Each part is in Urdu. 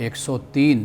103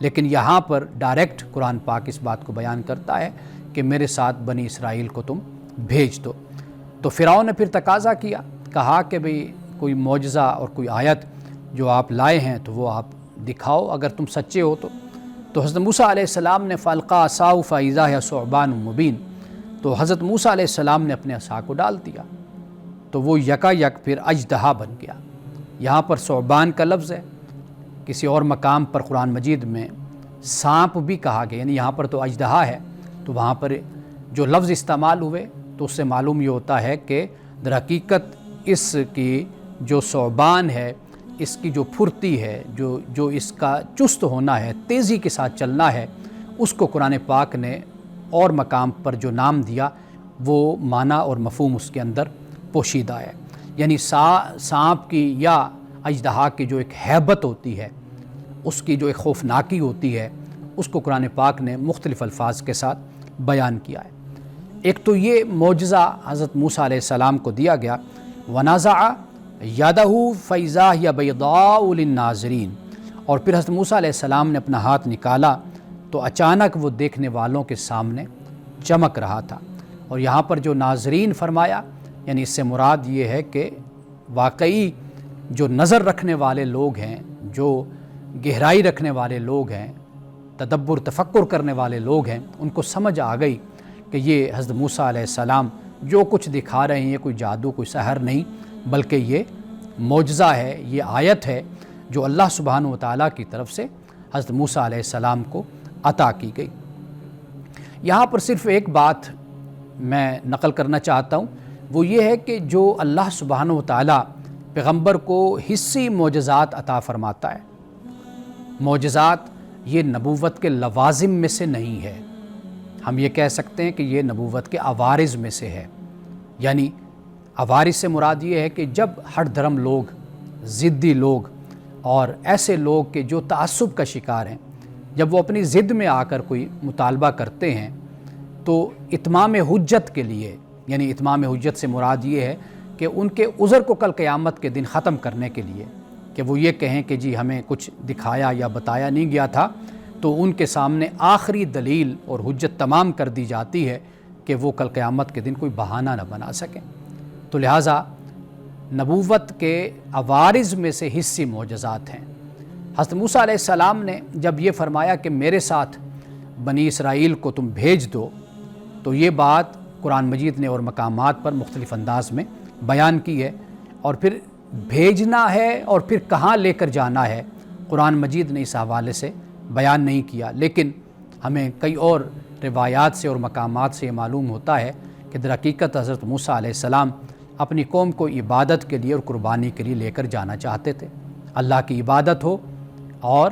لیکن یہاں پر ڈائریکٹ قرآن پاک اس بات کو بیان کرتا ہے کہ میرے ساتھ بنی اسرائیل کو تم بھیج دو۔ تو فرعون نے پھر تقاضا کیا، کہا کہ بھئی کوئی معجزہ اور کوئی آیت جو آپ لائے ہیں تو وہ آپ دکھاؤ اگر تم سچے ہو تو حضرت موسیٰ علیہ السلام نے فَأَلْقَىٰ عَصَاهُ فَإِذَا هِيَ ثُعْبَانٌ مُبِينٌ، تو حضرت موسیٰ علیہ السلام نے اپنے عصا کو ڈال دیا تو وہ یکا یک پھر اژدہا بن گیا۔ یہاں پر ثعبان کا لفظ ہے، کسی اور مقام پر قرآن مجید میں سانپ بھی کہا گیا، یعنی یہاں پر تو اژدہا ہے، تو وہاں پر جو لفظ استعمال ہوئے تو اس سے معلوم یہ ہوتا ہے کہ در حقیقت اس کی جو ثعبان ہے، اس کی جو پھرتی ہے، جو اس کا چست ہونا ہے، تیزی کے ساتھ چلنا ہے، اس کو قرآن پاک نے اور مقام پر جو نام دیا وہ معنی اور مفہوم اس کے اندر پوشیدہ ہے۔ یعنی سانپ کی یا اژدہا کی جو ایک ہیبت ہوتی ہے، اس کی جو ایک خوفناکی ہوتی ہے، اس کو قرآن پاک نے مختلف الفاظ کے ساتھ بیان کیا ہے۔ ایک تو یہ معجزہ حضرت موسیٰ علیہ السلام کو دیا گیا، وَنَزَعَ يَدَهُ فَإِذَا هِيَ بَيْضَاءُ لِلنَّاظِرِينَ، اور پھر حضرت موسیٰ علیہ السلام نے اپنا ہاتھ نکالا تو اچانک وہ دیکھنے والوں کے سامنے چمک رہا تھا۔ اور یہاں پر جو ناظرین فرمایا، یعنی اس سے مراد یہ ہے کہ واقعی جو نظر رکھنے والے لوگ ہیں، جو گہرائی رکھنے والے لوگ ہیں، تدبر تفکر کرنے والے لوگ ہیں، ان کو سمجھ آ گئی کہ یہ حضرت موسیٰ علیہ السلام جو کچھ دکھا رہے ہیں یہ کوئی جادو، کوئی سحر نہیں، بلکہ یہ معجزہ ہے، یہ آیت ہے جو اللہ سبحانہ و تعالیٰ کی طرف سے حضرت موسیٰ علیہ السلام کو عطا کی گئی۔ یہاں پر صرف ایک بات میں نقل کرنا چاہتا ہوں، وہ یہ ہے کہ جو اللہ سبحانہ و تعالیٰ پیغمبر کو حصی معجزات عطا فرماتا ہے، معجزات یہ نبوت کے لوازم میں سے نہیں ہے، ہم یہ کہہ سکتے ہیں کہ یہ نبوت کے عوارض میں سے ہے۔ یعنی عوارض سے مراد یہ ہے کہ جب ہٹ دھرم لوگ، ضدی لوگ اور ایسے لوگ کہ جو تعصب کا شکار ہیں، جب وہ اپنی ضد میں آ کر کوئی مطالبہ کرتے ہیں تو اتمام حجت کے لیے، یعنی اتمام حجت سے مراد یہ ہے کہ ان کے عذر کو کل قیامت کے دن ختم کرنے کے لیے، کہ وہ یہ کہیں کہ جی ہمیں کچھ دکھایا یا بتایا نہیں گیا تھا، تو ان کے سامنے آخری دلیل اور حجت تمام کر دی جاتی ہے کہ وہ کل قیامت کے دن کوئی بہانہ نہ بنا سکیں۔ تو لہٰذا نبوت کے عوارض میں سے حصی معجزات ہیں۔ حضرت موسیٰ علیہ السلام نے جب یہ فرمایا کہ میرے ساتھ بنی اسرائیل کو تم بھیج دو، تو یہ بات قرآن مجید نے اور مقامات پر مختلف انداز میں بیان کی ہے، اور پھر بھیجنا ہے اور پھر کہاں لے کر جانا ہے قرآن مجید نے اس حوالے سے بیان نہیں کیا، لیکن ہمیں کئی اور روایات سے اور مقامات سے یہ معلوم ہوتا ہے کہ در حقیقت حضرت موسیٰ علیہ السلام اپنی قوم کو عبادت کے لیے اور قربانی کے لیے لے کر جانا چاہتے تھے، اللہ کی عبادت ہو اور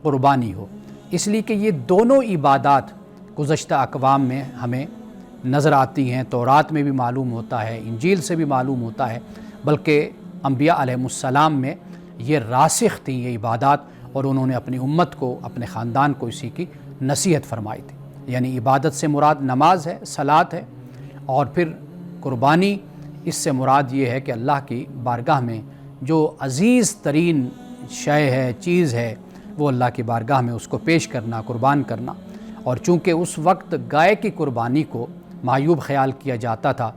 قربانی ہو، اس لیے کہ یہ دونوں عبادات گزشتہ اقوام میں ہمیں نظر آتی ہیں، تورات میں بھی معلوم ہوتا ہے، انجیل سے بھی معلوم ہوتا ہے، بلکہ انبیاء علیہ السلام میں یہ راسخ تھیں یہ عبادات، اور انہوں نے اپنی امت کو، اپنے خاندان کو اسی کی نصیحت فرمائی تھی۔ یعنی عبادت سے مراد نماز ہے، صلاۃ ہے، اور پھر قربانی اس سے مراد یہ ہے کہ اللہ کی بارگاہ میں جو عزیز ترین شے ہے، چیز ہے، وہ اللہ کی بارگاہ میں اس کو پیش کرنا، قربان کرنا۔ اور چونکہ اس وقت گائے کی قربانی کو معیوب خیال کیا جاتا تھا،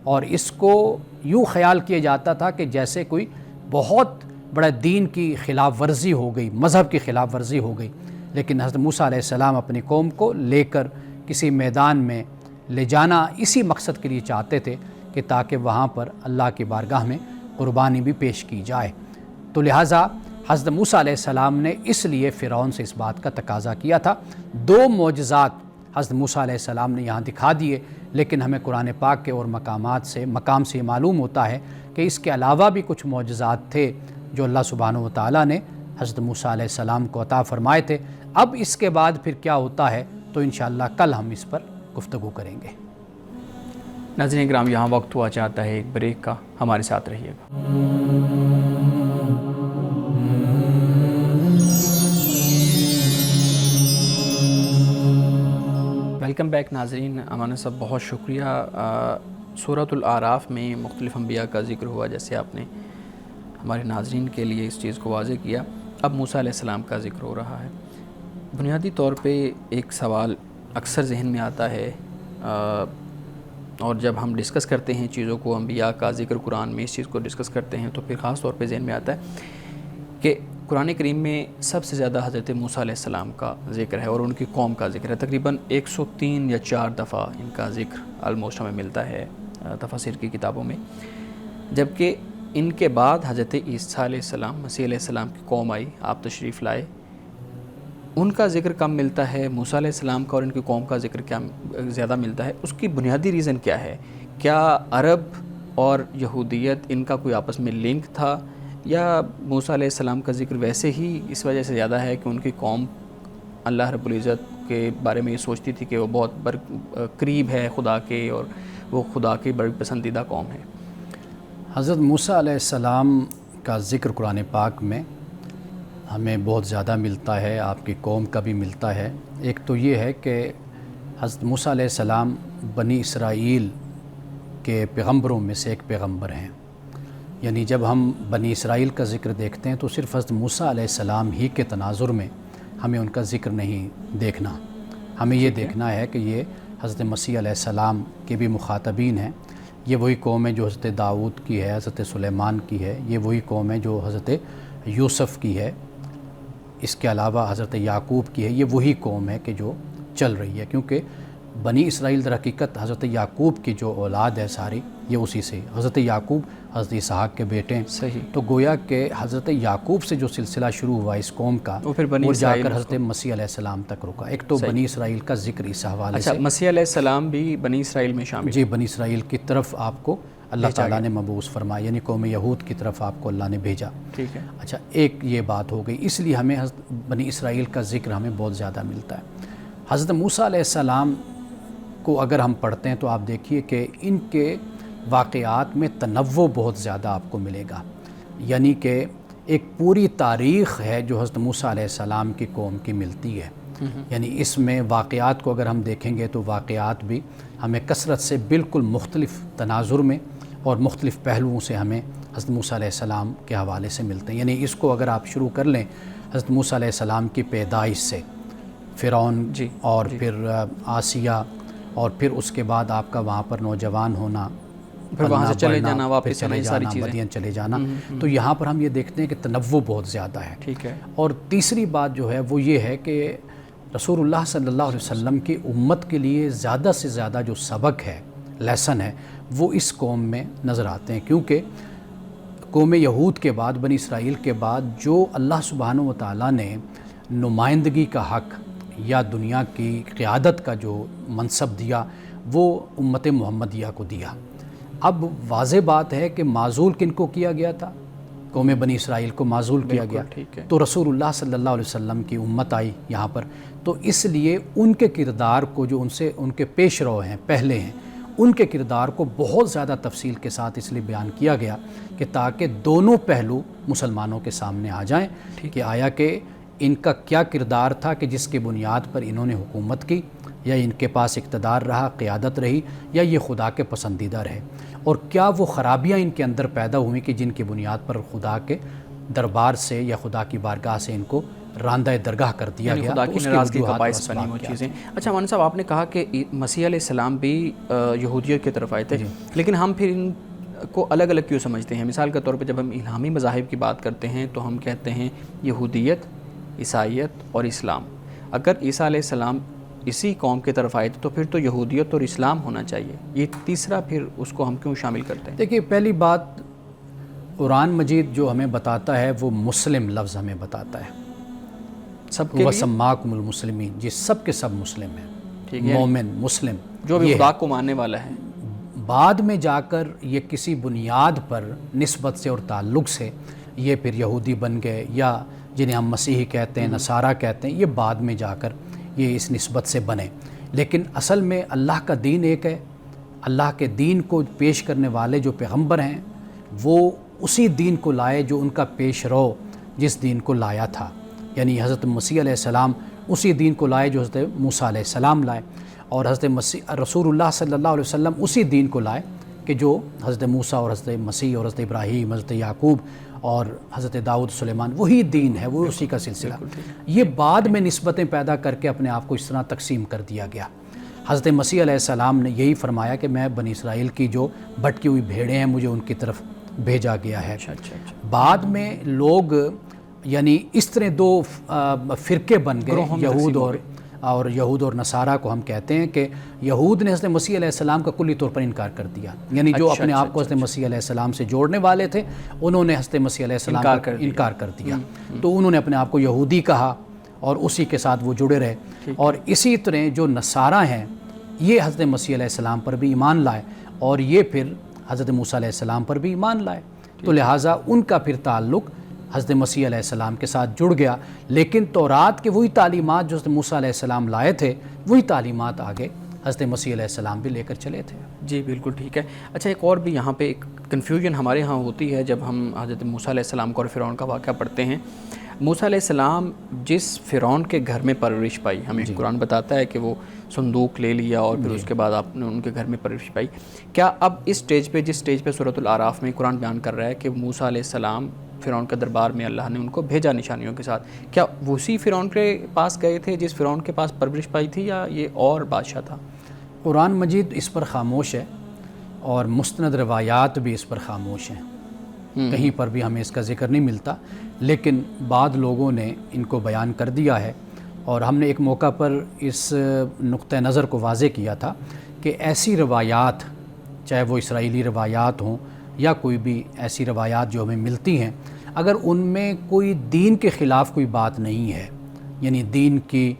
اور اس کو یوں خیال کیا جاتا تھا کہ جیسے کوئی بہت بڑا دین کی خلاف ورزی ہو گئی، مذہب کی خلاف ورزی ہو گئی، لیکن حضرت موسیٰ علیہ السلام اپنی قوم کو لے کر کسی میدان میں لے جانا اسی مقصد کے لیے چاہتے تھے کہ تاکہ وہاں پر اللہ کی بارگاہ میں قربانی بھی پیش کی جائے۔ تو لہٰذا حضرت موسیٰ علیہ السلام نے اس لیے فرعون سے اس بات کا تقاضا کیا تھا۔ دو معجزات حضرت موسیٰ علیہ السلام نے یہاں دکھا دیے، لیکن ہمیں قرآن پاک کے اور مقام سے معلوم ہوتا ہے کہ اس کے علاوہ بھی کچھ معجزات تھے جو اللہ سبحانہ و تعالیٰ نے حضرت موسیٰ علیہ السلام کو عطا فرمائے تھے۔ اب اس کے بعد پھر کیا ہوتا ہے تو انشاءاللہ کل ہم اس پر گفتگو کریں گے۔ ناظرین کرام، یہاں وقت ہوا چاہتا ہے ایک بریک کا، ہمارے ساتھ رہیے گا۔ ویلکم بیک ناظرین، امانہ صاحب بہت شکریہ۔ سورۃ الاعراف میں مختلف انبیاء کا ذکر ہوا، جیسے آپ نے ہمارے ناظرین کے لیے اس چیز کو واضح کیا۔ اب موسیٰ علیہ السلام کا ذکر ہو رہا ہے۔ بنیادی طور پہ ایک سوال اکثر ذہن میں آتا ہے، اور جب ہم ڈسکس کرتے ہیں چیزوں کو، انبیاء کا ذکر قرآن میں اس چیز کو ڈسکس کرتے ہیں، تو پھر خاص طور پہ ذہن میں آتا ہے کہ قرآن کریم میں سب سے زیادہ حضرت موسیٰ علیہ السلام کا ذکر ہے اور ان کی قوم کا ذکر ہے۔ تقریباً 103 یا 4 دفعہ ان کا ذکر آلموسٹ ہمیں ملتا ہے تفاسیر کی کتابوں میں، جبکہ ان کے بعد حضرت عیسیٰ علیہ السلام، مسیح علیہ السلام کی قوم آئی، آپ تشریف لائے، ان کا ذکر کم ملتا ہے، موسیٰ علیہ السلام کا اور ان کی قوم کا ذکر کیا زیادہ ملتا ہے۔ اس کی بنیادی ریزن کیا ہے؟ کیا عرب اور یہودیت ان کا کوئی آپس میں لنک تھا، یا موسیٰ علیہ السلام کا ذکر ویسے ہی اس وجہ سے زیادہ ہے کہ ان کی قوم اللہ رب العزت کے بارے میں یہ سوچتی تھی کہ وہ بہت قریب ہے خدا کے، اور وہ خدا کی بڑی پسندیدہ قوم ہے؟ حضرت موسیٰ علیہ السلام کا ذکر قرآن پاک میں ہمیں بہت زیادہ ملتا ہے، آپ کی قوم کا بھی ملتا ہے۔ ایک تو یہ ہے کہ حضرت موسیٰ علیہ السلام بنی اسرائیل کے پیغمبروں میں سے ایک پیغمبر ہیں، یعنی جب ہم بنی اسرائیل کا ذکر دیکھتے ہیں تو صرف حضرت موسیٰ علیہ السلام ہی کے تناظر میں ہمیں ان کا ذکر نہیں دیکھنا، ہمیں یہ دیکھنا ہے کہ یہ حضرت مسیح علیہ السلام کے بھی مخاطبین ہیں۔ یہ وہی قوم ہے جو حضرت داؤد کی ہے، حضرت سلیمان کی ہے، یہ وہی قوم ہے جو حضرت یوسف کی ہے، اس کے علاوہ حضرت یعقوب کی ہے، یہ وہی قوم ہے کہ جو چل رہی ہے، کیونکہ بنی اسرائیل در حقیقت حضرت یعقوب کی جو اولاد ہے ساری، یہ اسی سے، حضرت یعقوب حضرت اسحاق کے بیٹے ہیں۔ صحیح۔ تو گویا کہ حضرت یعقوب سے جو سلسلہ شروع ہوا اس قوم کا، وہ پھر بنی وہ جا اسرائیل کر حضرت مسیح علیہ السلام تک رکا۔ ایک تو بنی اسرائیل کا ذکر اس حوالے سے، اچھا، مسیح علیہ السلام بھی بنی اسرائیل میں شامل؟ جی، بنی اسرائیل کی طرف آپ کو اللہ تعالیٰ نے مبعوث فرمایا، یعنی قوم یہود کی طرف آپ کو اللہ نے بھیجا۔ ٹھیک ہے۔ اچھا، ایک یہ بات ہو گئی، اس لیے ہمیں بنی اسرائیل کا ذکر ہمیں بہت زیادہ ملتا ہے۔ حضرت موسیٰ علیہ السلام کو اگر ہم پڑھتے ہیں تو آپ دیکھیے کہ ان کے واقعات میں تنوع بہت زیادہ آپ کو ملے گا، یعنی کہ ایک پوری تاریخ ہے جو حضرت موسیٰ علیہ السلام کی قوم کی ملتی ہے، یعنی اس میں واقعات کو اگر ہم دیکھیں گے تو واقعات بھی ہمیں کثرت سے بالکل مختلف تناظر میں اور مختلف پہلوؤں سے ہمیں حضرت موسیٰ علیہ السلام کے حوالے سے ملتے ہیں۔ یعنی اس کو اگر آپ شروع کر لیں حضرت موسیٰ علیہ السلام کی پیدائش سے، فرعون اور پھر آسیہ، اور پھر اس کے بعد آپ کا وہاں پر نوجوان ہونا، پھر وہاں سے چلے جانا، واپس آنا، یہ ساری چیزیں، مدین چلے جانا، تو یہاں پر ہم یہ دیکھتے ہیں کہ تنوع بہت زیادہ ہے۔ ٹھیک ہے۔ اور تیسری بات جو ہے وہ یہ ہے کہ رسول اللہ صلی اللہ علیہ وسلم کی امت کے لیے زیادہ سے زیادہ جو سبق ہے، لیسن ہے، وہ اس قوم میں نظر آتے ہیں، کیونکہ قوم یہود کے بعد، بنی اسرائیل کے بعد جو اللہ سبحانہ و تعالیٰ نے نمائندگی کا حق یا دنیا کی قیادت کا جو منصب دیا، وہ امت محمدیہ کو دیا۔ اب واضح بات ہے کہ معزول کن کو کیا گیا تھا؟ قوم بنی اسرائیل کو معزول کیا گیا، تو رسول اللہ صلی اللہ علیہ وسلم کی امت آئی یہاں پر، تو اس لیے ان کے کردار کو، جو ان کے پیش رو ہیں، پہلے ہیں، ان کے کردار کو بہت زیادہ تفصیل کے ساتھ اس لیے بیان کیا گیا کہ تاکہ دونوں پہلو مسلمانوں کے سامنے آ جائیں کہ آیا کہ ان کا کیا کردار تھا کہ جس کے بنیاد پر انہوں نے حکومت کی، یا ان کے پاس اقتدار رہا، قیادت رہی، یا یہ خدا کے پسندیدہ رہے، اور کیا وہ خرابیاں ان کے اندر پیدا ہوئیں کہ جن کی بنیاد پر خدا کے دربار سے یا خدا کی بارگاہ سے ان کو راندہ درگاہ کر دیا گیا، خدا کی ناراضگی کا باعث بنی وہ چیزیں۔ اچھا مولانا صاحب، آپ نے کہا کہ مسیح علیہ السلام بھی یہودیت کی طرف آئے تھے، لیکن ہم پھر ان کو الگ الگ کیوں سمجھتے ہیں؟ مثال کے طور پہ جب ہم الہامی مذاہب کی بات کرتے ہیں تو ہم کہتے ہیں یہودیت، عیسائیت اور اسلام۔ اگر عیسیٰ علیہ السلام اسی قوم کی طرف آئے تو پھر تو یہودیت اور اسلام ہونا چاہیے، یہ تیسرا پھر اس کو ہم کیوں شامل کرتے ہیں؟ دیکھیے، پہلی بات قرآن مجید جو ہمیں بتاتا ہے وہ مسلم لفظ ہمیں بتاتا ہے، سب کے وَسَمَّاكُمُ الْمُسْلِمِينَ، جی سب کے سب مسلم ہیں، مومن، مسلم، جو بھی خدا کو ماننے والا ہے۔ بعد میں جا کر یہ کسی بنیاد پر نسبت سے اور تعلق سے یہ پھر یہودی بن گئے، یا جنہیں ہم مسیحی کہتے ہیں، نصارہ کہتے ہیں، یہ بعد میں جا کر یہ اس نسبت سے بنے، لیکن اصل میں اللہ کا دین ایک ہے۔ اللہ کے دین کو پیش کرنے والے جو پیغمبر ہیں وہ اسی دین کو لائے جو ان کا پیش رو جس دین کو لایا تھا، یعنی حضرت مسیح علیہ السلام اسی دین کو لائے جو حضرت موسیٰ علیہ السلام لائے، اور حضرت رسول اللہ صلی اللہ علیہ وسلم اسی دین کو لائے کہ جو حضرت موسیٰ اور حضرت مسیح اور حضرت ابراہیم، حضرت یعقوب اور حضرت داؤد سلیمان، وہی دین ہے، وہ اسی کا سلسلہ۔ یہ بعد میں نسبتیں پیدا کر کے اپنے آپ کو اس طرح تقسیم کر دیا گیا۔ حضرت مسیح علیہ السلام نے یہی فرمایا کہ میں بنی اسرائیل کی جو بھٹکی ہوئی بھیڑیں ہیں مجھے ان کی طرف بھیجا گیا ہے۔ بعد میں لوگ یعنی اس طرح دو فرقے بن گئے، یہود اور نصارہ کو ہم کہتے ہیں کہ یہود نے حضرت مسیح علیہ السلام کا کلی طور پر انکار کر دیا، یعنی جو اپنے آپ کو حضرت مسیح علیہ السلام سے جوڑنے والے تھے انہوں نے حضرت مسیح علیہ السلام کا انکار کر دیا، تو انہوں نے اپنے آپ کو یہودی کہا اور اسی کے ساتھ وہ جڑے رہے۔ اور اسی طرح جو نصارہ ہیں یہ حضرت مسیح علیہ السلام پر بھی ایمان لائے اور یہ پھر حضرت موسیٰ علیہ السلام پر بھی ایمان لائے، تو لہٰذا ان کا پھر تعلق حضرت مسیح علیہ السلام کے ساتھ جڑ گیا، لیکن تورات کے وہی تعلیمات جو حضرت موسیٰ علیہ السلام لائے تھے وہی تعلیمات آگے حضرت مسیح علیہ السلام بھی لے کر چلے تھے۔ جی بالکل ٹھیک ہے۔ اچھا ایک اور بھی یہاں پہ ایک کنفیوژن ہمارے ہاں ہوتی ہے جب ہم حضرت موسیٰ علیہ السلام کو اور فرعون کا واقعہ پڑھتے ہیں۔ موسیٰ علیہ السلام جس فرعون کے گھر میں پرورش پائی، ہمیں قرآن بتاتا ہے کہ وہ صندوق لے لیا اور پھر اس کے بعد آپ نے ان کے گھر میں پرورش پائی، کیا اب اس سٹیج پہ جس سٹیج پہ سورۃ الاعراف میں قرآن بیان کر رہا ہے کہ موسیٰ علیہ السلام فرعون کے دربار میں اللہ نے ان کو بھیجا نشانیوں کے ساتھ، کیا وہ اسی فرعون کے پاس گئے تھے جس فرعون کے پاس پرورش پائی تھی یا یہ اور بادشاہ تھا؟ قرآن مجید اس پر خاموش ہے اور مستند روایات بھی اس پر خاموش ہیں، کہیں پر بھی ہمیں اس کا ذکر نہیں ملتا، لیکن بعض لوگوں نے ان کو بیان کر دیا ہے اور ہم نے ایک موقع پر اس نقطہ نظر کو واضح کیا تھا کہ ایسی روایات، چاہے وہ اسرائیلی روایات ہوں یا کوئی بھی ایسی روایات جو ہمیں ملتی ہیں، اگر ان میں کوئی دین کے خلاف کوئی بات نہیں ہے، یعنی دین کی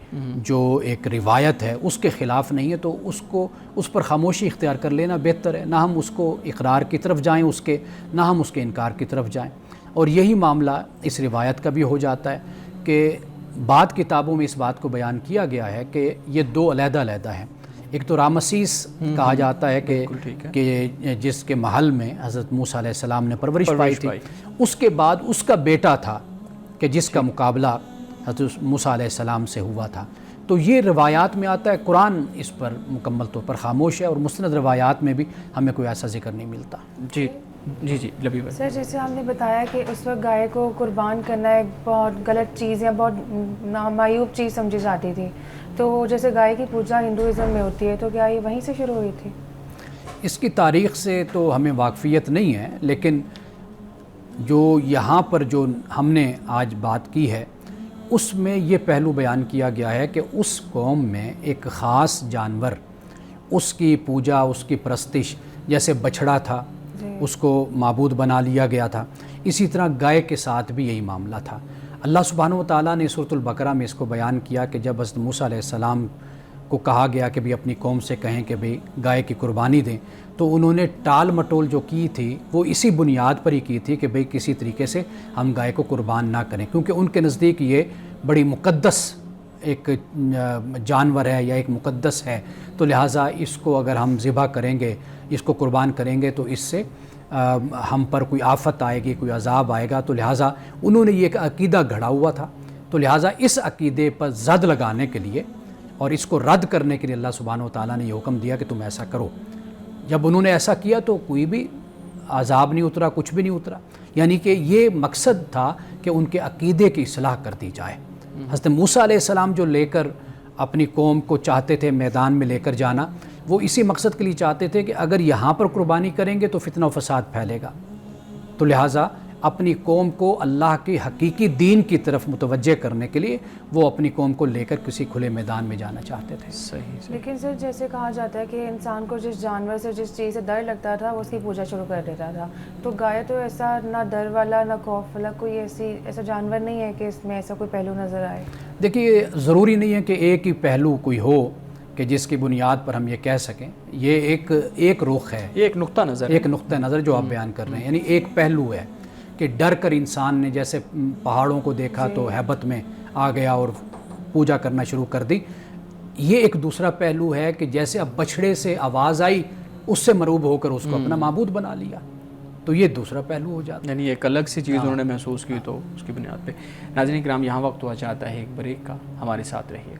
جو ایک روایت ہے اس کے خلاف نہیں ہے، تو اس پر خاموشی اختیار کر لینا بہتر ہے، نہ ہم اس کو اقرار کی طرف جائیں نہ ہم اس کے انکار کی طرف جائیں۔ اور یہی معاملہ اس روایت کا بھی ہو جاتا ہے کہ بعض کتابوں میں اس بات کو بیان کیا گیا ہے کہ یہ دو علیحدہ ہیں۔ ایک تو رامسیس کہا جاتا ہے کہ جس کے محل میں حضرت موسیٰ علیہ السلام نے پرورش پائی تھی، اس کے بعد اس کا بیٹا تھا کہ جس کا مقابلہ حضرت موسیٰ علیہ السلام سے ہوا تھا۔ تو یہ روایات میں آتا ہے، قرآن اس پر مکمل طور پر خاموش ہے اور مستند روایات میں بھی ہمیں کوئی ایسا ذکر نہیں ملتا۔ جی لبیب سر، جیسے آپ نے بتایا کہ اس وقت گائے کو قربان کرنا ایک بہت غلط چیز یا بہت نامعیوب چیز سمجھی جاتی تھی، تو جیسے گائے کی پوجا ہندوازم میں ہوتی ہے تو کیا یہ وہیں سے شروع ہوئی تھی؟ اس کی تاریخ سے تو ہمیں واقفیت نہیں ہے، لیکن جو یہاں پر جو ہم نے آج بات کی ہے اس میں یہ پہلو بیان کیا گیا ہے کہ اس قوم میں ایک خاص جانور، اس کی پوجا، اس کی پرستش، جیسے بچھڑا تھا اس کو معبود بنا لیا گیا تھا، اسی طرح گائے کے ساتھ بھی یہی معاملہ تھا۔ اللہ سبحانہ و تعالیٰ نے سورۃ البقرہ میں اس کو بیان کیا کہ جب حضرت موسیٰ علیہ السلام کو کہا گیا کہ بھی اپنی قوم سے کہیں کہ بھی گائے کی قربانی دیں، تو انہوں نے ٹال مٹول جو کی تھی وہ اسی بنیاد پر ہی کی تھی کہ بھئی کسی طریقے سے ہم گائے کو قربان نہ کریں، کیونکہ ان کے نزدیک یہ بڑی مقدس ایک جانور ہے یا ایک مقدس ہے، تو لہٰذا اس کو اگر ہم ذبح کریں گے، اس کو قربان کریں گے تو اس سے ہم پر کوئی آفت آئے گی، کوئی عذاب آئے گا، تو لہٰذا انہوں نے یہ ایک عقیدہ گھڑا ہوا تھا، تو لہٰذا اس عقیدے پر زد لگانے کے لیے اور اس کو رد کرنے کے لیے اللہ سبحانہ و تعالیٰ نے یہ حکم دیا کہ تم ایسا کرو۔ جب انہوں نے ایسا کیا تو کوئی بھی عذاب نہیں اترا، کچھ بھی نہیں اترا، یعنی کہ یہ مقصد تھا کہ ان کے عقیدے کی اصلاح کر دی جائے۔ حضرت موسیٰ علیہ السلام جو لے کر اپنی قوم کو چاہتے تھے میدان میں لے کر جانا، وہ اسی مقصد کے لیے چاہتے تھے کہ اگر یہاں پر قربانی کریں گے تو فتنہ و فساد پھیلے گا، تو لہٰذا اپنی قوم کو اللہ کی حقیقی دین کی طرف متوجہ کرنے کے لیے وہ اپنی قوم کو لے کر کسی کھلے میدان میں جانا چاہتے تھے۔ صحیح۔ لیکن سر جیسے کہا جاتا ہے کہ انسان کو جس جانور سے جس چیز سے ڈر لگتا تھا وہ اس کی پوجا شروع کر دیتا تھا، تو گائے تو ایسا نہ ڈر والا نہ خوف والا کوئی ایسا جانور نہیں ہے کہ اس میں ایسا کوئی پہلو نظر آئے؟ دیکھیے، ضروری نہیں ہے کہ ایک ہی پہلو کوئی ہو کہ جس کی بنیاد پر ہم یہ کہہ سکیں، یہ ایک رخ ہے، یہ ایک نقطہ نظر جو آپ بیان کر رہے ہیں، یعنی ایک پہلو ہے کہ ڈر کر انسان نے جیسے پہاڑوں کو دیکھا تو ہیبت میں آ گیا اور پوجا کرنا شروع کر دی۔ یہ ایک دوسرا پہلو ہے کہ جیسے اب بچھڑے سے آواز آئی اس سے مرعوب ہو کر اس کو اپنا معبود بنا لیا، تو یہ دوسرا پہلو ہو جاتا ہے، یعنی ایک الگ سی چیز انہوں نے محسوس کی تو اس کی بنیاد پہ۔ ناظرین کرام، یہاں وقت ہوا چاہتا ہے ایک بریک کا، ہمارے ساتھ رہیے گا۔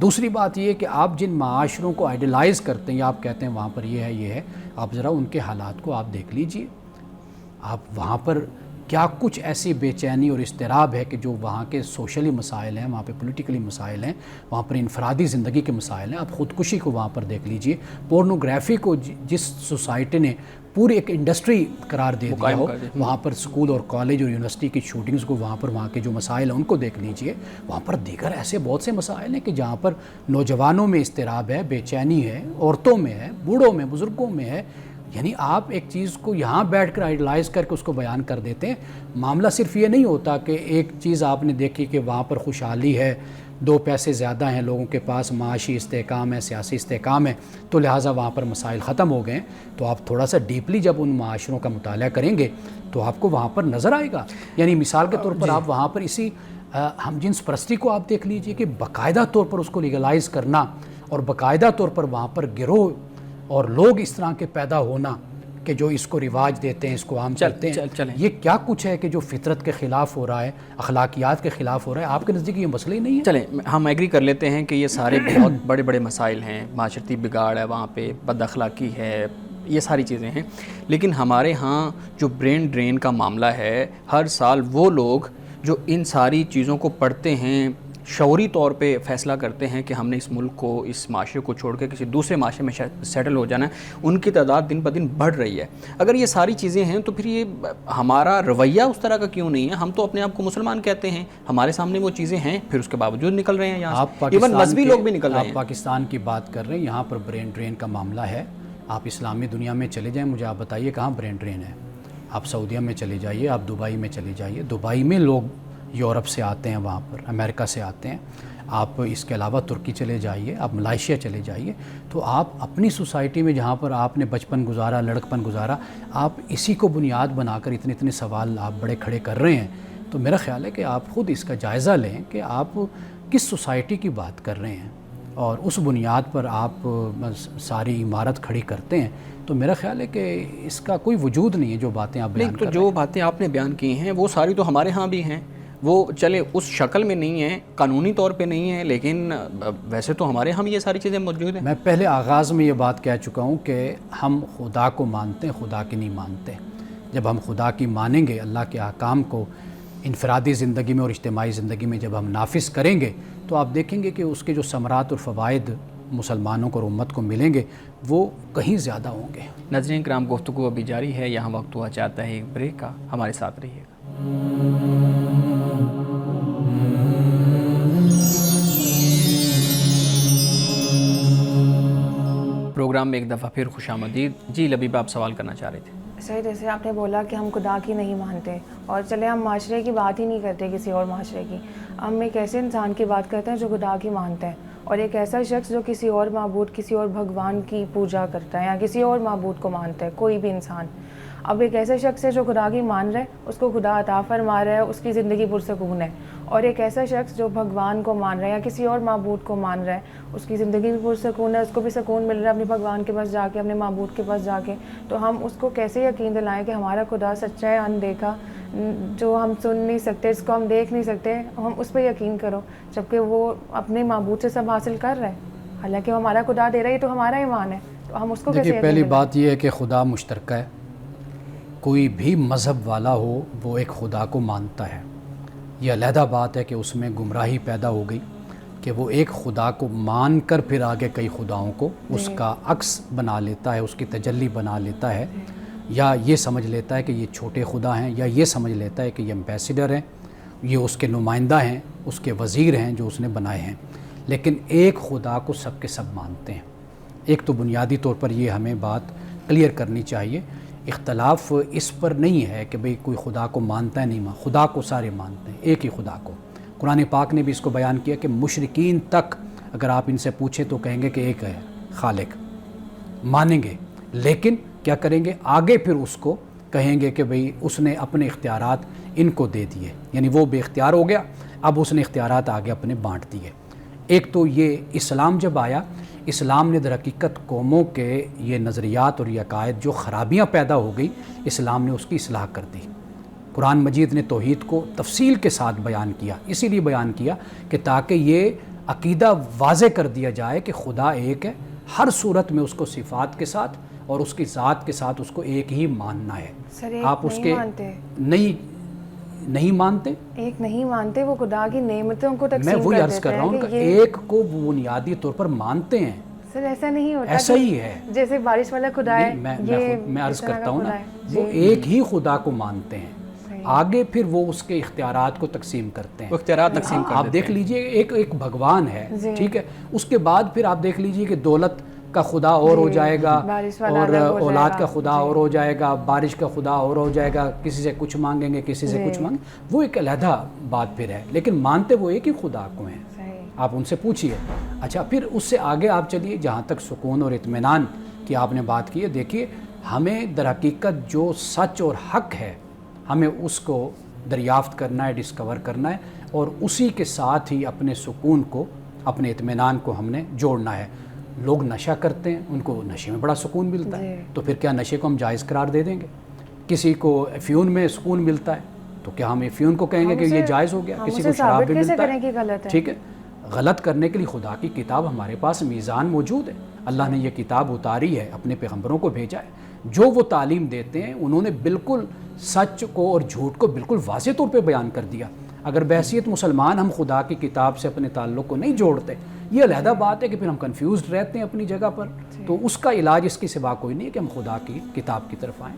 دوسری بات یہ کہ آپ جن معاشروں کو آئیڈیلائز کرتے ہیں یا آپ کہتے ہیں وہاں پر یہ ہے آپ ذرا ان کے حالات کو آپ دیکھ لیجئے. آپ وہاں پر کیا کچھ ایسی بے چینی اور اضطراب ہے کہ جو وہاں کے سوشلی مسائل ہیں, وہاں پہ پولیٹیکلی مسائل ہیں, وہاں پر انفرادی زندگی کے مسائل ہیں. آپ خودکشی کو وہاں پر دیکھ لیجئے, پورنوگرافی کو جس سوسائٹی نے پوری ایک انڈسٹری قرار دے دیا ہو, وہاں پر سکول اور کالج اور یونیورسٹی کی شوٹنگز کو, وہاں پر وہاں کے جو مسائل ہیں ان کو دیکھ لیجئے. وہاں پر دیگر ایسے بہت سے مسائل ہیں کہ جہاں پر نوجوانوں میں اضطراب ہے, بے چینی ہے, عورتوں میں ہے, بوڑھوں میں, بزرگوں میں ہے. یعنی آپ ایک چیز کو یہاں بیٹھ کر آئیڈلائز کر کے اس کو بیان کر دیتے ہیں. معاملہ صرف یہ نہیں ہوتا کہ ایک چیز آپ نے دیکھی کہ وہاں پر خوشحالی ہے, 2 پیسے زیادہ ہیں لوگوں کے پاس, معاشی استحکام ہے, سیاسی استحکام ہے, تو لہٰذا وہاں پر مسائل ختم ہو گئے ہیں. تو آپ تھوڑا سا ڈیپلی جب ان معاشروں کا مطالعہ کریں گے تو آپ کو وہاں پر نظر آئے گا. یعنی مثال کے طور پر آپ وہاں پر اسی ہم جنس پرستی کو آپ دیکھ لیجئے کہ باقاعدہ طور پر اس کو لیگلائز کرنا اور باقاعدہ طور پر وہاں پر گروہ اور لوگ اس طرح کے پیدا ہونا کہ جو اس کو رواج دیتے ہیں, اس کو عام کرتے ہیں. یہ کیا کچھ ہے کہ جو فطرت کے خلاف ہو رہا ہے, اخلاقیات کے خلاف ہو رہا ہے. آپ کے نزدیک یہ مسئلہ ہی نہیں ہے؟ چلیں ہم ایگری کر لیتے ہیں کہ یہ سارے بہت بڑے بڑے مسائل ہیں, معاشرتی بگاڑ ہے, وہاں پہ بد اخلاقی ہے, یہ ساری چیزیں ہیں. لیکن ہمارے ہاں جو برین ڈرین کا معاملہ ہے, ہر سال وہ لوگ جو ان ساری چیزوں کو پڑھتے ہیں, شعوری طور پہ فیصلہ کرتے ہیں کہ ہم نے اس ملک کو, اس معاشرے کو چھوڑ کے کسی دوسرے معاشرے میں سیٹل ہو جانا ہے, ان کی تعداد دن بہ دن بڑھ رہی ہے. اگر یہ ساری چیزیں ہیں تو پھر یہ ہمارا رویہ اس طرح کا کیوں نہیں ہے؟ ہم تو اپنے آپ کو مسلمان کہتے ہیں, ہمارے سامنے وہ چیزیں ہیں, پھر اس کے باوجود نکل رہے ہیں یہاں سے. ایون مذہبی لوگ بھی نکل رہے ہیں. آپ پاکستان کی بات کر رہے ہیں, یہاں پر برین ڈرین کا معاملہ ہے. آپ اسلامی دنیا میں چلے جائیں, مجھے آپ بتائیے کہاں برین ڈرین ہے. آپ سعودیہ میں چلے جائیے, آپ دبئی میں چلے جائیے. دبئی میں لوگ یورپ سے آتے ہیں, وہاں پر امریکہ سے آتے ہیں. آپ اس کے علاوہ ترکی چلے جائیے, آپ ملائیشیا چلے جائیے, تو آپ اپنی سوسائٹی میں جہاں پر آپ نے بچپن گزارا, لڑکپن گزارا, آپ اسی کو بنیاد بنا کر اتنے سوال آپ بڑے کھڑے کر رہے ہیں. تو میرا خیال ہے کہ آپ خود اس کا جائزہ لیں کہ آپ کس سوسائٹی کی بات کر رہے ہیں اور اس بنیاد پر آپ ساری عمارت کھڑی کرتے ہیں. تو میرا خیال ہے کہ اس کا کوئی وجود نہیں ہے جو باتیں آپ بیان کر رہے ہیں. تو جو باتیں آپ نے بیان کی ہیں وہ ساری تو ہمارے ہاں بھی ہیں, وہ چلے اس شکل میں نہیں ہیں, قانونی طور پہ نہیں ہیں, لیکن ویسے تو ہمارے ہم یہ ساری چیزیں موجود ہیں. میں پہلے آغاز میں یہ بات کہہ چکا ہوں کہ ہم خدا کو مانتے ہیں, خدا کی نہیں مانتے. جب ہم خدا کی مانیں گے, اللہ کے احکام کو انفرادی زندگی میں اور اجتماعی زندگی میں جب ہم نافذ کریں گے, تو آپ دیکھیں گے کہ اس کے جو ثمرات اور فوائد مسلمانوں کو اور امت کو ملیں گے وہ کہیں زیادہ ہوں گے. ناظرین کرام, گفتگو ابھی جاری ہے, یہاں وقت ہوا چاہتا ہے ایک بریک کا, ہمارے ساتھ رہیے گا. پروگرام میں ایک دفعہ پھر خوش آمدید. جی لبیب, آپ سوال کرنا چاہ رہے تھے. صحیح, جیسے آپ نے بولا کہ ہم خدا کی نہیں مانتے, اور چلے ہم معاشرے کی بات ہی نہیں کرتے, کسی اور معاشرے کی. ہم ایک ایسے انسان کی بات کرتے ہیں جو خدا کی مانتا ہے, اور ایک ایسا شخص جو کسی اور معبود, کسی اور بھگوان کی پوجا کرتا ہے یا کسی اور معبود کو مانتا ہے, کوئی بھی انسان. اب ایک ایسا شخص ہے جو خدا کی مان رہا ہے, اس کو خدا عطا فرما رہا ہے, اس کی زندگی پرسکون ہے. اور ایک ایسا شخص جو بھگوان کو مان رہا ہے یا کسی اور معبود کو مان رہا ہے, اس کی زندگی بھی پرسکون ہے, اس کو بھی سکون مل رہا ہے اپنے بھگوان کے پاس جا کے, اپنے معبود کے پاس جا کے. تو ہم اس کو کیسے یقین دلائیں کہ ہمارا خدا سچا ہے, اندیکھا, جو ہم سن نہیں سکتے, جس کو ہم دیکھ نہیں سکتے, ہم اس پہ یقین کرو, جبکہ وہ اپنے معبود سے سب حاصل کر رہا ہے, حالانکہ وہ ہمارا خدا دے رہا ہے, تو ہمارا ایمان ہے. تو ہم اس کو کیسے دیکھیے, پہلی بات یہ ہے کہ خدا مشترکہ ہے. کوئی بھی مذہب والا ہو وہ ایک خدا کو مانتا ہے. یہ علیحدہ بات ہے کہ اس میں گمراہی پیدا ہو گئی کہ وہ ایک خدا کو مان کر پھر آگے کئی خداؤں کو اس کا عکس بنا لیتا ہے, اس کی تجلی بنا لیتا ہے, یا یہ سمجھ لیتا ہے کہ یہ چھوٹے خدا ہیں, یا یہ سمجھ لیتا ہے کہ یہ ایمبیسیڈر ہیں, یہ اس کے نمائندہ ہیں, اس کے وزیر ہیں جو اس نے بنائے ہیں. لیکن ایک خدا کو سب کے سب مانتے ہیں. ایک تو بنیادی طور پر یہ ہمیں بات کلیئر کرنی چاہیے. اختلاف اس پر نہیں ہے کہ بھئی کوئی خدا کو مانتا ہے نہیں مانتا, خدا کو سارے مانتے ہیں, ایک ہی خدا کو. قرآن پاک نے بھی اس کو بیان کیا کہ مشرکین تک اگر آپ ان سے پوچھیں تو کہیں گے کہ ایک ہے خالق, مانیں گے, لیکن کیا کریں گے, آگے پھر اس کو کہیں گے کہ بھئی اس نے اپنے اختیارات ان کو دے دیے, یعنی وہ بے اختیار ہو گیا, اب اس نے اختیارات آگے اپنے بانٹ دیے. ایک تو یہ اسلام جب آیا, اسلام نے در حقیقت قوموں کے یہ نظریات اور یہ عقائد جو خرابیاں پیدا ہو گئی, اسلام نے اس کی اصلاح کر دی. قرآن مجید نے توحید کو تفصیل کے ساتھ بیان کیا, اسی لیے بیان کیا کہ تاکہ یہ عقیدہ واضح کر دیا جائے کہ خدا ایک ہے، ہر صورت میں اس کو صفات کے ساتھ اور اس کی ذات کے ساتھ اس کو ایک ہی ماننا ہے. سر ایک آپ اس نہیں کے مانتے، نہیں مانتے. ایک نہیں مانتے، وہ خدا کی نعمتوں کو میں تقسیم وہی کر عرض دیتے کر رہا ہوں ہیں کہ کہ یہ ایک کو وہ بنیادی طور پر مانتے ہیں. سر ایسا نہیں ہوتا، ایسا کہ ہی ہے. جیسے بارش والا خدا ہے، میں عرض اس طرح کرتا کا ہوں نا، خدا ہے. وہ ایک ہی خدا کو مانتے ہیں. صحیح. آگے پھر وہ اس کے اختیارات کو تقسیم کرتے ہیں. وہ اختیارات تقسیم کر آپ دیتے دیکھ ہیں. لیجئے ایک بھگوان ہے، جی. ٹھیک ہے، اس کے بعد پھر آپ دیکھ لیجئے کہ دولت کا خدا اور ہو جائے گا، بارش والا اور الگ ہو جائے اولاد گا. کا خدا اور ہو جائے گا، بارش کا خدا اور ہو جائے گا، کسی سے کچھ مانگیں گے، کسی سے کچھ مانگیں. وہ ایک علیحدہ بات پھر ہے، لیکن مانتے وہ ایک ہی خدا کو ہیں. صحیح. آپ ان سے پوچھئے. اچھا پھر اس سے آگے آپ چلیے، جہاں تک سکون اور اطمینان کی آپ نے بات کی ہے، دیکھیے ہمیں در حقیقت جو سچ اور حق ہے ہمیں اس کو دریافت کرنا ہے، ڈسکور کرنا ہے، اور اسی کے ساتھ ہی اپنے سکون کو، اپنے اطمینان کو ہم نے جوڑنا ہے. لوگ نشہ کرتے ہیں، ان کو نشے میں بڑا سکون ملتا ہے، تو پھر کیا نشے کو ہم جائز قرار دے دیں گے؟ کسی کو افیون میں سکون ملتا ہے، تو کیا ہم افیون کو کہیں گے کہ یہ جائز ہو گیا؟ کسی کو شراب بھی ملتا ہے، ٹھیک ہے. غلط کرنے کے لیے خدا کی کتاب ہمارے پاس میزان موجود ہے. اللہ نے یہ کتاب اتاری ہے، اپنے پیغمبروں کو بھیجا ہے. جو وہ تعلیم دیتے ہیں انہوں نے بالکل سچ کو اور جھوٹ کو بالکل واضح طور پہ بیان کر دیا. اگر بحیثیت مسلمان ہم خدا کی کتاب سے اپنے تعلق کو نہیں جوڑتے، یہ علیحدہ بات ہے کہ پھر ہم کنفیوزڈ رہتے ہیں اپنی جگہ پر. تو اس کا علاج اس کی سوا کوئی نہیں ہے کہ ہم خدا کی کتاب کی طرف آئیں.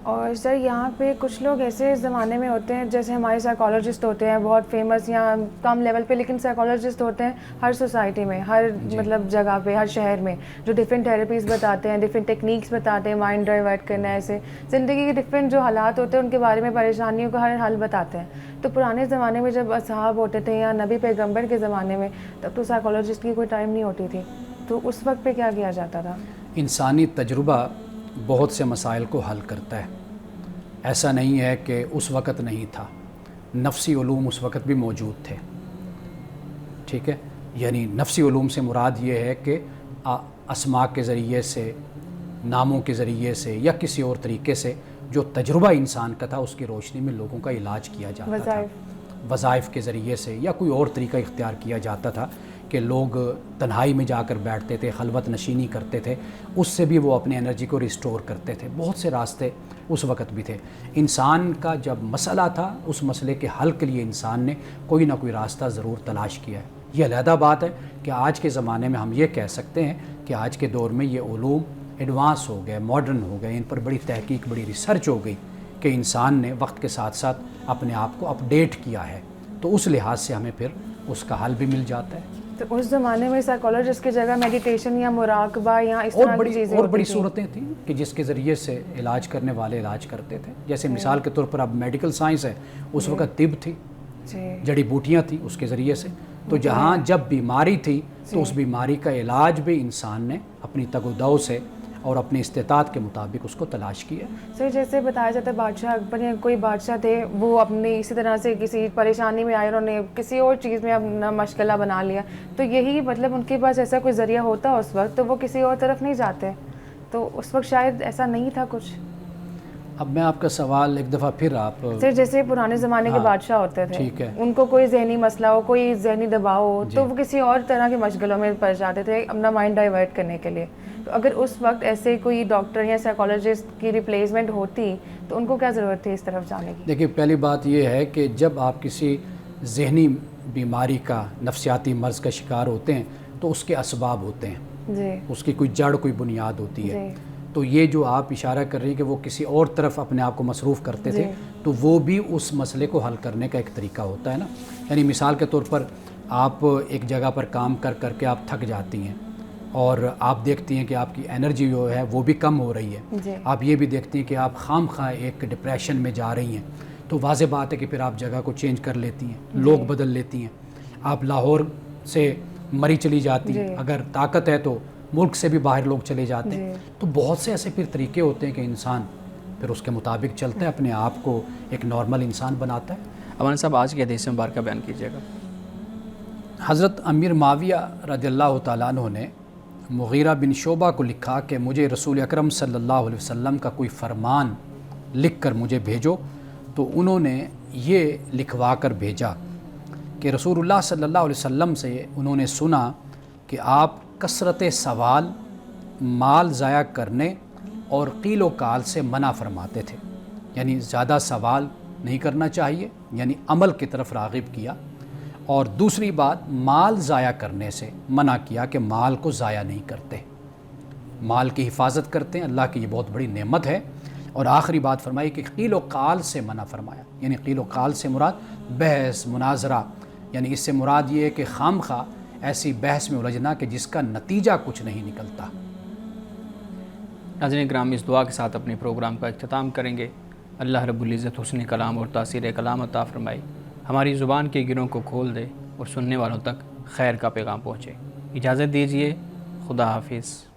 اور سر یہاں پہ کچھ لوگ ایسے اس زمانے میں ہوتے ہیں، جیسے ہمارے سائیکالوجسٹ ہوتے ہیں بہت فیمس، یا کم لیول پہ لیکن سائیکالوجسٹ ہوتے ہیں ہر سوسائٹی میں، ہر مطلب جگہ پہ، ہر شہر میں، جو ڈفرینٹ تھراپیز بتاتے ہیں، ڈفرینٹ ٹیکنیکس بتاتے ہیں، مائنڈ ڈائیورٹ کرنا، ایسے زندگی کے ڈفرینٹ جو حالات ہوتے ہیں ان کے بارے میں، پریشانیوں کا ہر حل بتاتے ہیں. تو پرانے زمانے میں جب اصحاب ہوتے تھے یا نبی پیغمبر کے زمانے میں، تب تو سائیکالوجسٹ کی کوئی ٹائم نہیں ہوتی تھی، تو اس وقت پہ کیا کیا جاتا تھا؟ انسانی تجربہ بہت سے مسائل کو حل کرتا ہے. ایسا نہیں ہے کہ اس وقت نہیں تھا، نفسی علوم اس وقت بھی موجود تھے، ٹھیک ہے. یعنی نفسی علوم سے مراد یہ ہے کہ اسماء کے ذریعے سے، ناموں کے ذریعے سے، یا کسی اور طریقے سے جو تجربہ انسان کا تھا اس کی روشنی میں لوگوں کا علاج کیا جاتا تھا. وظائف کے ذریعے سے یا کوئی اور طریقہ اختیار کیا جاتا تھا کہ لوگ تنہائی میں جا کر بیٹھتے تھے، خلوت نشینی کرتے تھے، اس سے بھی وہ اپنے انرجی کو ریسٹور کرتے تھے. بہت سے راستے اس وقت بھی تھے. انسان کا جب مسئلہ تھا، اس مسئلے کے حل کے لیے انسان نے کوئی نہ کوئی راستہ ضرور تلاش کیا ہے. یہ علیحدہ بات ہے کہ آج کے زمانے میں ہم یہ کہہ سکتے ہیں کہ آج کے دور میں یہ علوم ایڈوانس ہو گئے، ماڈرن ہو گئے، ان پر بڑی تحقیق، بڑی ریسرچ ہو گئی کہ انسان نے وقت کے ساتھ ساتھ اپنے آپ کو اپڈیٹ کیا ہے. تو اس لحاظ سے ہمیں پھر اس کا حل بھی مل جاتا ہے. تو اس زمانے میں سائیکالوجسٹ کی جگہ میڈیٹیشن یا مراقبہ یا اس طرح کی چیزیں اور بڑی صورتیں تھیں کہ جس کے ذریعے سے علاج کرنے والے علاج کرتے تھے. جیسے مثال کے طور پر اب میڈیکل سائنس ہے، اس وقت طب تھی، جڑی بوٹیاں تھیں اس کے ذریعے سے. تو جہاں جب بیماری تھی تو اس بیماری کا علاج بھی انسان نے اپنی تگ و دو سے اور اپنی استطاعت کے مطابق اس کو تلاش کیا. سر جیسے بتایا جاتا ہے بادشاہ اکبر یا کوئی بادشاہ تھے، وہ اپنی اسی طرح سے کسی پریشانی میں آئے، انہوں نے کسی اور چیز میں اپنا مشغلہ بنا لیا، تو یہی مطلب ان کے پاس ایسا کوئی ذریعہ ہوتا اس وقت تو وہ کسی اور طرف نہیں جاتے، تو اس وقت شاید ایسا نہیں تھا کچھ. اب میں آپ کا سوال ایک دفعہ پھر آپ سر جیسے پرانے زمانے کے بادشاہ ہوتے تھے، ٹھیک ہے، ان کو کوئی ذہنی مسئلہ ہو، کوئی ذہنی دباؤ ہو، تو وہ کسی اور طرح کے مشغلوں میں پڑ جاتے تھے اپنا مائنڈ ڈائیورٹ کرنے کے لیے. تو اگر اس وقت ایسے کوئی ڈاکٹر یا سائیکالوجسٹ کی ریپلیسمنٹ ہوتی تو ان کو کیا ضرورت تھی اس طرف جانے کی؟ دیکھیے پہلی بات یہ ہے کہ جب آپ کسی ذہنی بیماری کا، نفسیاتی مرض کا شکار ہوتے ہیں تو اس کے اسباب ہوتے ہیں، جی، اس کی کوئی جڑ، کوئی بنیاد ہوتی ہے. جی. تو یہ جو آپ اشارہ کر رہی ہیں کہ وہ کسی اور طرف اپنے آپ کو مصروف کرتے تھے، تو وہ بھی اس مسئلے کو حل کرنے کا ایک طریقہ ہوتا ہے نا. یعنی مثال کے طور پر آپ ایک جگہ پر کام کر کر کے آپ تھک جاتی ہیں اور آپ دیکھتی ہیں کہ آپ کی انرجی جو ہے وہ بھی کم ہو رہی ہے. آپ یہ بھی دیکھتی ہیں کہ آپ خام خواہ ایک ڈپریشن میں جا رہی ہیں، تو واضح بات ہے کہ پھر آپ جگہ کو چینج کر لیتی ہیں، لوگ بدل لیتی ہیں. آپ لاہور سے مری چلی جاتی ہیں، اگر طاقت ہے تو ملک سے بھی باہر لوگ چلے جاتے ہیں. تو بہت سے ایسے پھر طریقے ہوتے ہیں کہ انسان پھر اس کے مطابق چلتا ہے، اپنے آپ کو ایک نارمل انسان بناتا ہے. مولانا صاحب آج کی حدیث مبارکہ بیان کیجیے گا. حضرت امیر معاویہ رضی اللہ تعالیٰ عنہ نے مغیرہ بن شعبہ کو لکھا کہ مجھے رسول اکرم صلی اللہ علیہ وسلم کا کوئی فرمان لکھ کر مجھے بھیجو. تو انہوں نے یہ لکھوا کر بھیجا کہ رسول اللہ صلی اللہ علیہ وسلم سے انہوں نے سنا کہ آپ کثرت سوال، مال ضائع کرنے اور قیل و قال سے منع فرماتے تھے، یعنی زیادہ سوال نہیں کرنا چاہیے، یعنی عمل کی طرف راغب کیا، اور دوسری بات مال ضائع کرنے سے منع کیا کہ مال کو ضائع نہیں کرتے، مال کی حفاظت کرتے ہیں، اللہ کی یہ بہت بڑی نعمت ہے۔ اور آخری بات فرمائی کہ قیل و قال سے منع فرمایا، یعنی قیل و قال سے مراد بحث، مناظرہ، یعنی اس سے مراد یہ ہے کہ خام خواہ ایسی بحث میں الجھنا کہ جس کا نتیجہ کچھ نہیں نکلتا۔ ناظرین کرام، اس دعا کے ساتھ اپنے پروگرام کا اختتام کریں گے۔ اللہ رب العزت حسن کلام اور تاثیر کلام عطا فرمائے، ہماری زبان کے گروں کو کھول دے اور سننے والوں تک خیر کا پیغام پہنچے۔ اجازت دیجیے، خدا حافظ۔